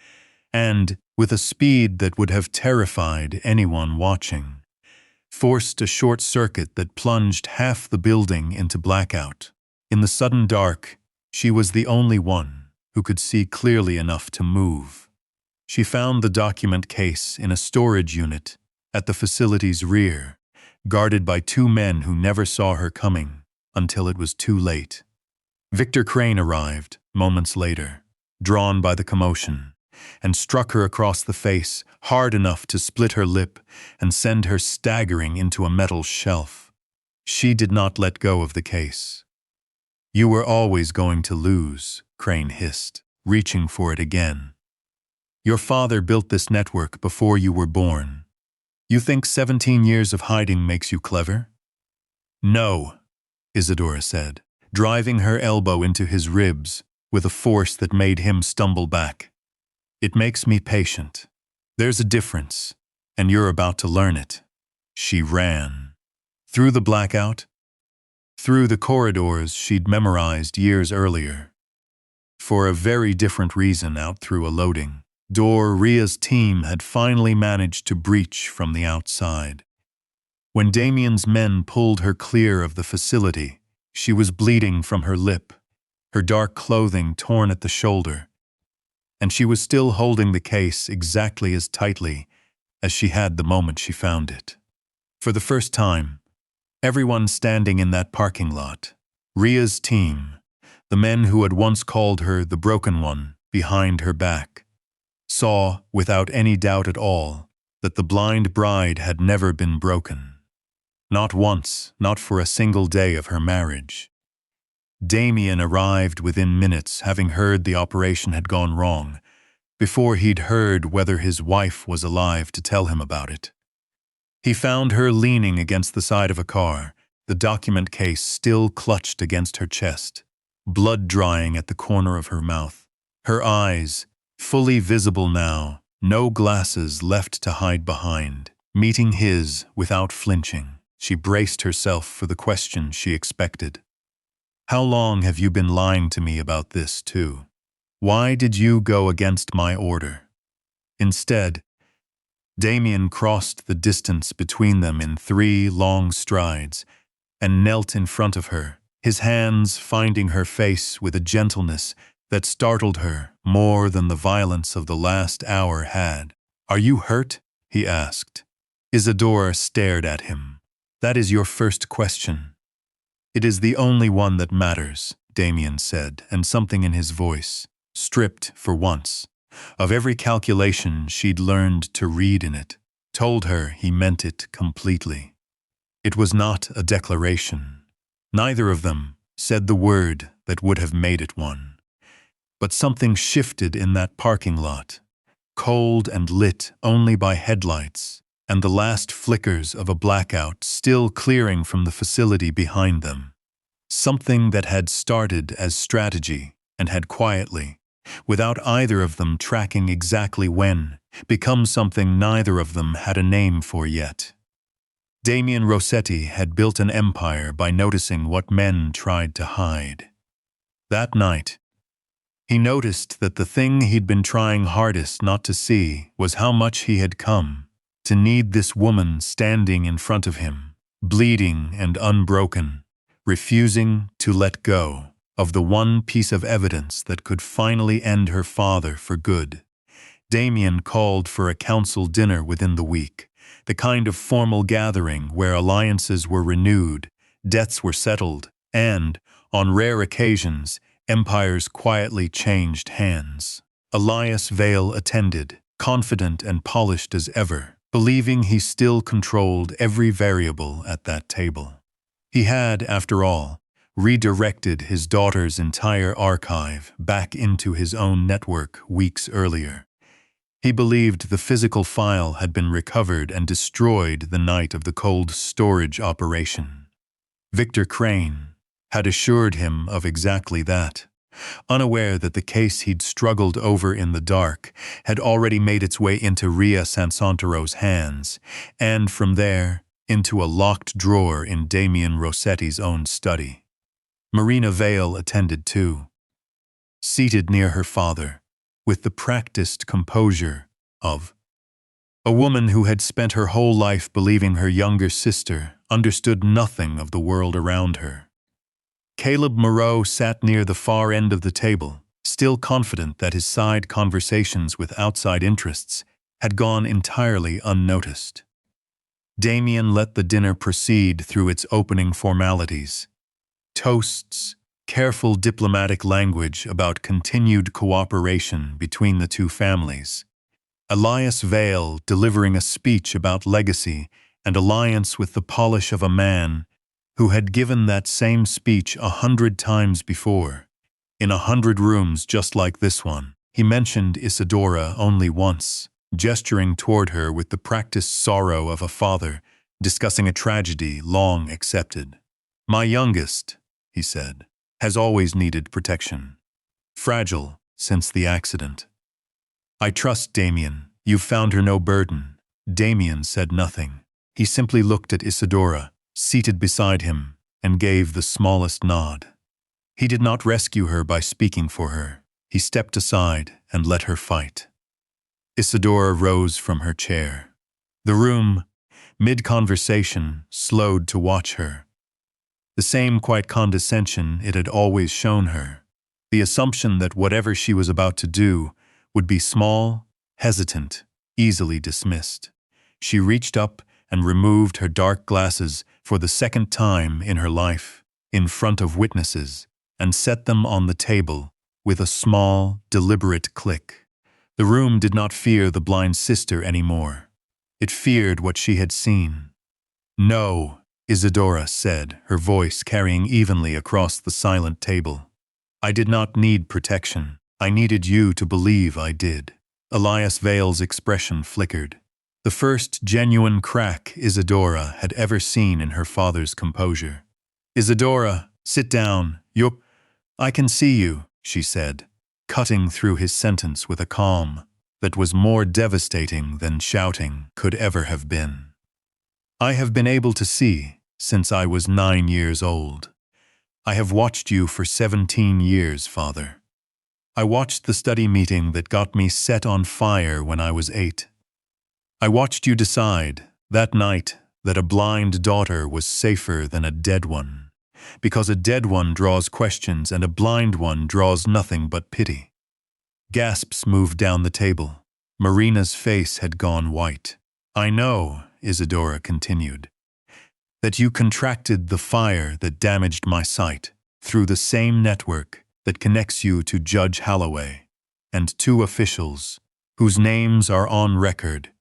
and, with a speed that would have terrified anyone watching, forced a short circuit that plunged half the building into blackout. In the sudden dark, she was the only one who could see clearly enough to move. She found the document case in a storage unit at the facility's rear, guarded by two men who never saw her coming until it was too late. Victor Crane arrived, moments later, drawn by the commotion, and struck her across the face hard enough to split her lip and send her staggering into a metal shelf. She did not let go of the case. "You were always going to lose," Crane hissed, reaching for it again. "Your father built this network before you were born. You think 17 years of hiding makes you clever?" "No," Isadora said, driving her elbow into his ribs with a force that made him stumble back. "It makes me patient. There's a difference, and you're about to learn it." She ran. Through the blackout, through the corridors she'd memorized years earlier. For a very different reason, out through a loading door Ria's team had finally managed to breach from the outside. When Damien's men pulled her clear of the facility, she was bleeding from her lip, her dark clothing torn at the shoulder, and she was still holding the case exactly as tightly as she had the moment she found it. For the first time, everyone standing in that parking lot, Ria's team, the men who had once called her the broken one behind her back, saw, without any doubt at all, that the blind bride had never been broken. Not once, not for a single day of her marriage. Damien arrived within minutes, having heard the operation had gone wrong, before he'd heard whether his wife was alive to tell him about it. He found her leaning against the side of a car, the document case still clutched against her chest, blood drying at the corner of her mouth. Her eyes, fully visible now, no glasses left to hide behind, meeting his without flinching. She braced herself for the question she expected. "How long have you been lying to me about this, too? Why did you go against my order?" Instead, Damien crossed the distance between them in 3 long strides and knelt in front of her, his hands finding her face with a gentleness that startled her more than the violence of the last hour had. "Are you hurt?" he asked. Isadora stared at him. "That is your first question." "It is the only one that matters," Damien said, and something in his voice, stripped for once of every calculation she'd learned to read in it, told her he meant it completely. It was not a declaration. Neither of them said the word that would have made it one. But something shifted in that parking lot, cold and lit only by headlights, and the last flickers of a blackout still clearing from the facility behind them. Something that had started as strategy and had quietly, without either of them tracking exactly when, become something neither of them had a name for yet. Damien Rossetti had built an empire by noticing what men tried to hide. That night, he noticed that the thing he'd been trying hardest not to see was how much he had come to need this woman standing in front of him, bleeding and unbroken, refusing to let go of the one piece of evidence that could finally end her father for good. Damien called for a council dinner within the week, the kind of formal gathering where alliances were renewed, debts were settled, and, on rare occasions, empires quietly changed hands. Elias Vale attended, confident and polished as ever, believing he still controlled every variable at that table. He had, after all, redirected his daughter's entire archive back into his own network weeks earlier. He believed the physical file had been recovered and destroyed the night of the cold storage operation. Victor Crane had assured him of exactly that, unaware that the case he'd struggled over in the dark had already made its way into Ria Sansantaro's hands, and from there into a locked drawer in Damien Rossetti's own study. Marina Vale attended too, seated near her father, with the practiced composure of a woman who had spent her whole life believing her younger sister understood nothing of the world around her. Caleb Moreau sat near the far end of the table, still confident that his side conversations with outside interests had gone entirely unnoticed. Damien let the dinner proceed through its opening formalities. Toasts, careful diplomatic language about continued cooperation between the two families. Elias Vale delivering a speech about legacy and alliance with the polish of a man who had given that same speech 100 times before, in 100 rooms just like this one. He mentioned Isadora only once, gesturing toward her with the practiced sorrow of a father discussing a tragedy long accepted. "My youngest," he said, "has always needed protection. Fragile since the accident. I trust Damien. You've found her no burden." Damien said nothing. He simply looked at Isadora, seated beside him, and gave the smallest nod. He did not rescue her by speaking for her. He stepped aside and let her fight. Isadora rose from her chair. The room, mid-conversation, slowed to watch her. The same quiet condescension it had always shown her. The assumption that whatever she was about to do would be small, hesitant, easily dismissed. She reached up and removed her dark glasses for the second time in her life, in front of witnesses, and set them on the table with a small, deliberate click. The room did not fear the blind sister anymore. It feared what she had seen. "No," Isadora said, her voice carrying evenly across the silent table. "I did not need protection. I needed you to believe I did." Elias Vale's expression flickered. The first genuine crack Isadora had ever seen in her father's composure. "Isadora, sit down. I can see you," she said, cutting through his sentence with a calm that was more devastating than shouting could ever have been. "I have been able to see since I was 9 years old. I have watched you for 17 years, Father. I watched the study meeting that got me set on fire when I was 8. I watched you decide, that night, that a blind daughter was safer than a dead one, because a dead one draws questions and a blind one draws nothing but pity." Gasps moved down the table. Marina's face had gone white. "I know," Isadora continued, "that you contracted the fire that damaged my sight through the same network that connects you to Judge Holloway and 2 officials whose names are on record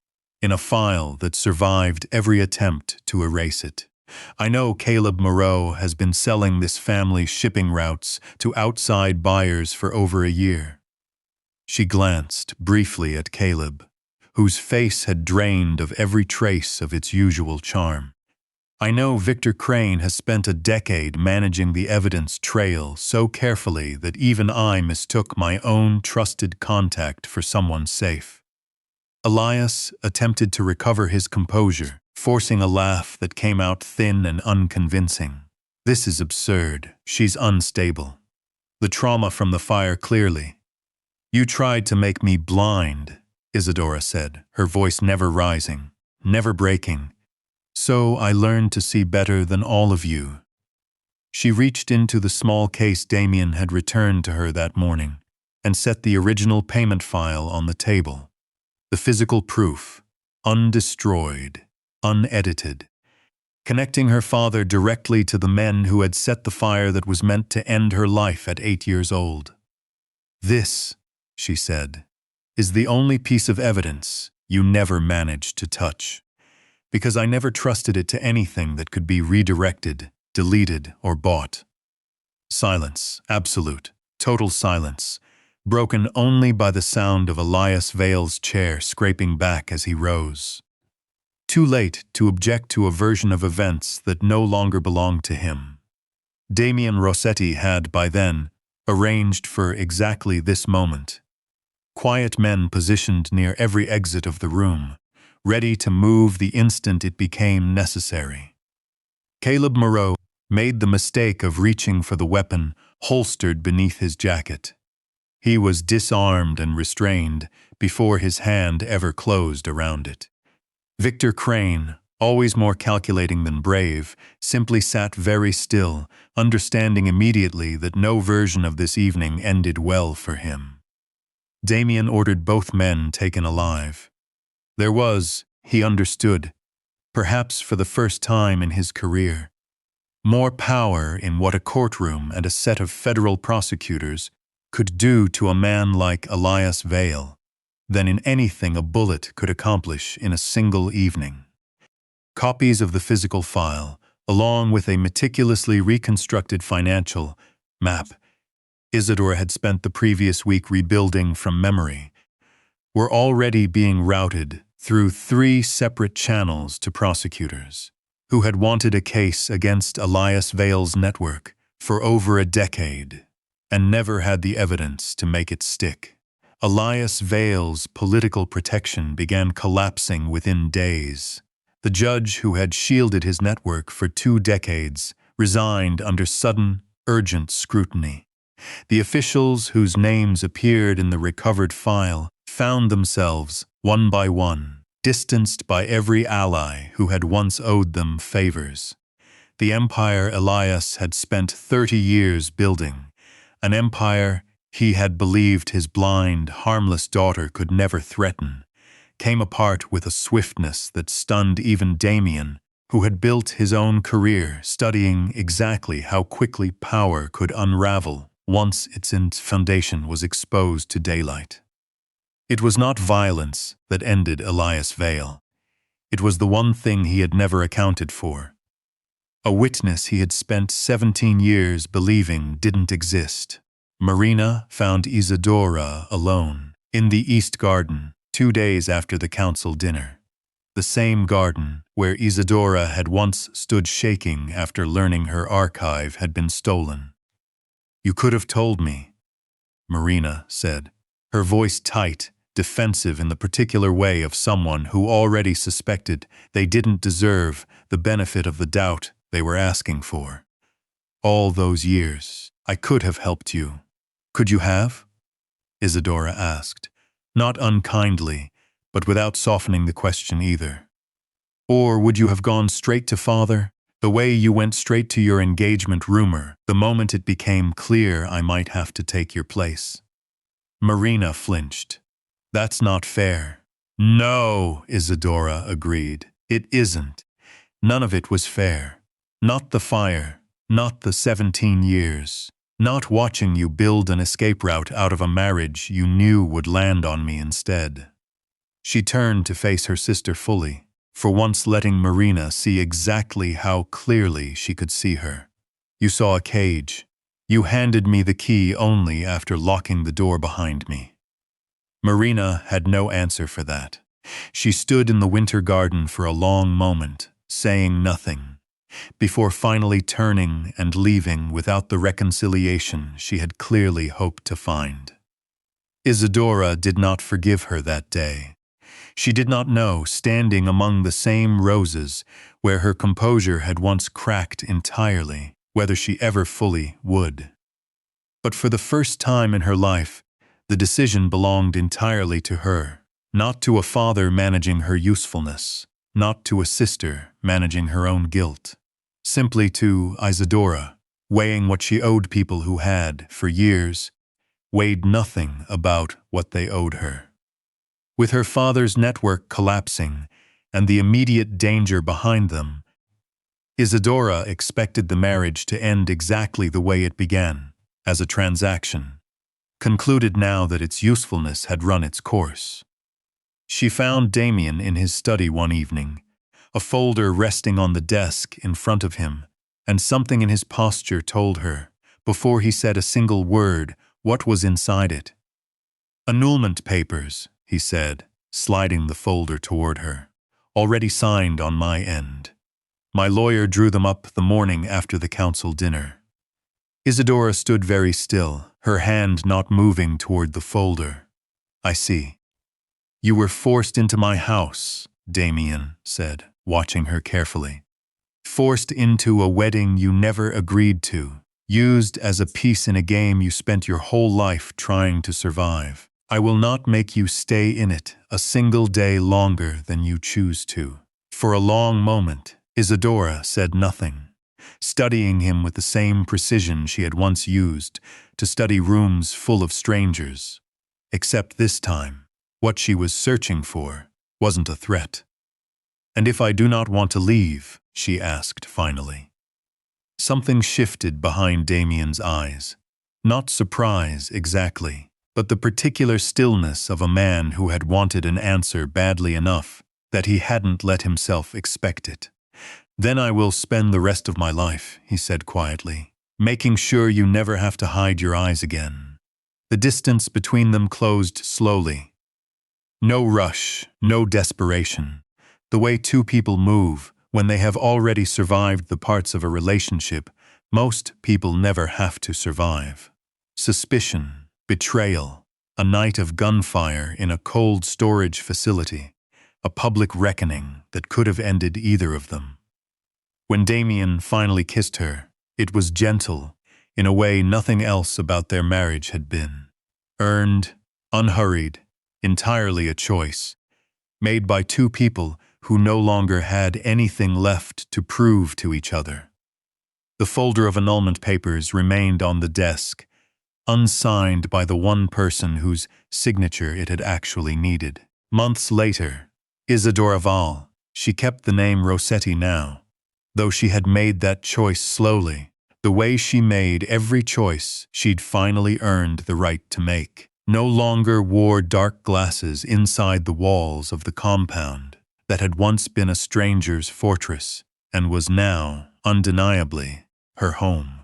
in a file that survived every attempt to erase it. I know Caleb Moreau has been selling this family's shipping routes to outside buyers for over a year." She glanced briefly at Caleb, whose face had drained of every trace of its usual charm. I know Victor Crane has spent a decade managing the evidence trail so carefully that even I mistook my own trusted contact for someone safe. Elias attempted to recover his composure, forcing a laugh that came out thin and unconvincing. This is absurd. She's unstable. The trauma from the fire clearly. You tried to make me blind, Isadora said, her voice never rising, never breaking. So I learned to see better than all of you. She reached into the small case Damien had returned to her that morning and set the original payment file on the table. The physical proof, undestroyed, unedited, connecting her father directly to the men who had set the fire that was meant to end her life at 8 years old. This, she said, is the only piece of evidence you never managed to touch, because I never trusted it to anything that could be redirected, deleted, or bought. Silence, absolute, total silence, broken only by the sound of Elias Vale's chair scraping back as he rose. Too late to object to a version of events that no longer belonged to him. Damien Rossetti had, by then, arranged for exactly this moment. Quiet men positioned near every exit of the room, ready to move the instant it became necessary. Caleb Moreau made the mistake of reaching for the weapon holstered beneath his jacket. He was disarmed and restrained before his hand ever closed around it. Victor Crane, always more calculating than brave, simply sat very still, understanding immediately that no version of this evening ended well for him. Damien ordered both men taken alive. There was, he understood, perhaps for the first time in his career, more power in what a courtroom and a set of federal prosecutors could do to a man like Elias Vale than in anything a bullet could accomplish in a single evening. Copies of the physical file, along with a meticulously reconstructed financial map Isadora had spent the previous week rebuilding from memory, were already being routed through 3 separate channels to prosecutors, who had wanted a case against Elias Vale's network for over a decade, and never had the evidence to make it stick. Elias Vale's political protection began collapsing within days. The judge who had shielded his network for 2 decades resigned under sudden, urgent scrutiny. The officials whose names appeared in the recovered file found themselves, one by one, distanced by every ally who had once owed them favors. The empire Elias had spent 30 years building, an empire he had believed his blind, harmless daughter could never threaten, came apart with a swiftness that stunned even Damien, who had built his own career studying exactly how quickly power could unravel once its foundation was exposed to daylight. It was not violence that ended Elias Vale. It was the one thing he had never accounted for. A witness he had spent 17 years believing didn't exist. Marina found Isadora alone in the East Garden 2 days after the council dinner. The same garden where Isadora had once stood shaking after learning her archive had been stolen. "You could have told me," Marina said, her voice tight, defensive in the particular way of someone who already suspected they didn't deserve the benefit of the doubt they were asking for. "All those years, I could have helped you." "Could you have?" Isadora asked, not unkindly, but without softening the question either. "Or would you have gone straight to father, the way you went straight to your engagement rumor the moment it became clear I might have to take your place?" Marina flinched. "That's not fair." "No," Isadora agreed. "It isn't. None of it was fair. Not the fire, not the 17 years. Not watching you build an escape route out of a marriage you knew would land on me instead." She turned to face her sister fully, for once letting Marina see exactly how clearly she could see her. "You saw a cage. You handed me the key only after locking the door behind me." Marina had no answer for that. She stood in the winter garden for a long moment, saying nothing, before finally turning and leaving without the reconciliation she had clearly hoped to find. Isadora did not forgive her that day. She did not know, standing among the same roses where her composure had once cracked entirely, whether she ever fully would. But for the first time in her life, the decision belonged entirely to her, not to a father managing her usefulness, not to a sister managing her own guilt, simply to Isadora, weighing what she owed people who had, for years, weighed nothing about what they owed her. With her father's network collapsing and the immediate danger behind them, Isadora expected the marriage to end exactly the way it began, as a transaction, concluded now that its usefulness had run its course. She found Damien in his study one evening, a folder resting on the desk in front of him, and something in his posture told her, before he said a single word, what was inside it. "Annulment papers," he said, sliding the folder toward her. "Already signed on my end. My lawyer drew them up the morning after the council dinner." Isadora stood very still, her hand not moving toward the folder. "I see. You were forced into my house," Damien said, watching her carefully. "Forced into a wedding you never agreed to, used as a piece in a game you spent your whole life trying to survive. I will not make you stay in it a single day longer than you choose to." For a long moment, Isadora said nothing, studying him with the same precision she had once used to study rooms full of strangers. Except this time, what she was searching for wasn't a threat. "And if I do not want to leave?" she asked finally. Something shifted behind Damien's eyes. Not surprise exactly, but the particular stillness of a man who had wanted an answer badly enough that he hadn't let himself expect it. "Then I will spend the rest of my life," he said quietly, "making sure you never have to hide your eyes again." The distance between them closed slowly. No rush, no desperation. The way two people move when they have already survived the parts of a relationship most people never have to survive. Suspicion, betrayal, a night of gunfire in a cold storage facility, a public reckoning that could have ended either of them. When Damien finally kissed her, it was gentle, in a way nothing else about their marriage had been. Earned, unhurried, entirely a choice, made by two people who no longer had anything left to prove to each other. The folder of annulment papers remained on the desk, unsigned by the one person whose signature it had actually needed. Months later, Isadora Vale, she kept the name Rossetti now, though she had made that choice slowly, the way she made every choice she'd finally earned the right to make. No longer wore dark glasses inside the walls of the compound that had once been a stranger's fortress and was now, undeniably, her home.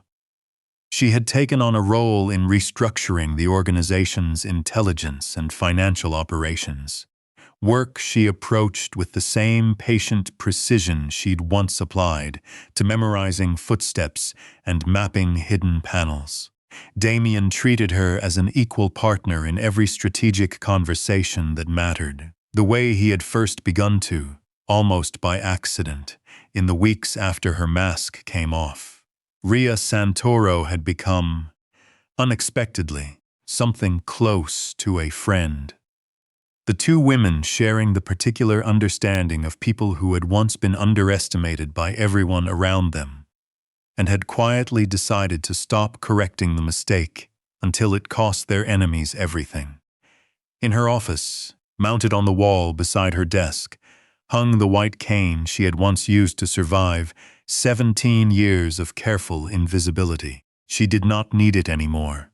She had taken on a role in restructuring the organization's intelligence and financial operations, work she approached with the same patient precision she'd once applied to memorizing footsteps and mapping hidden panels. Damien treated her as an equal partner in every strategic conversation that mattered, the way he had first begun to, almost by accident, in the weeks after her mask came off. Ria Santoro had become, unexpectedly, something close to a friend. The two women sharing the particular understanding of people who had once been underestimated by everyone around them, and had quietly decided to stop correcting the mistake until it cost their enemies everything. In her office, mounted on the wall beside her desk, hung the white cane she had once used to survive 17 years of careful invisibility. She did not need it anymore.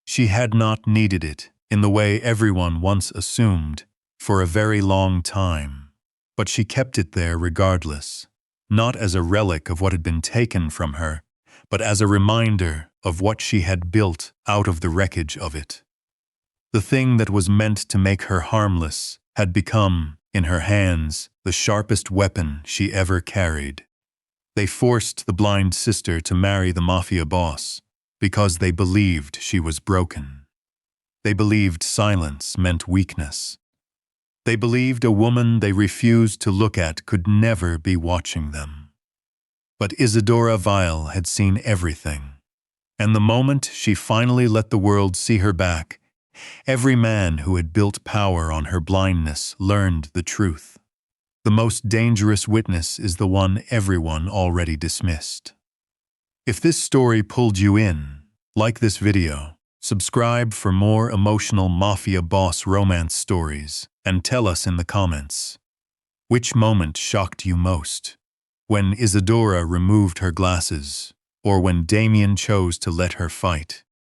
She had not needed it in the way everyone once assumed for a very long time, but she kept it there regardless. Not as a relic of what had been taken from her, but as a reminder of what she had built out of the wreckage of it. The thing that was meant to make her harmless had become, in her hands the sharpest weapon she ever carried. They forced the blind sister to marry the mafia boss because they believed she was broken. They believed silence meant weakness. They believed a woman they refused to look at could never be watching them. But Isadora Vile had seen everything, and the moment she finally let the world see her back, every man who had built power on her blindness learned the truth. The most dangerous witness is the one everyone already dismissed. If this story pulled you in, like this video, subscribe for more emotional mafia boss romance stories, and tell us in the comments. Which moment shocked you most? When Isadora removed her glasses, or when Damien chose to let her fight?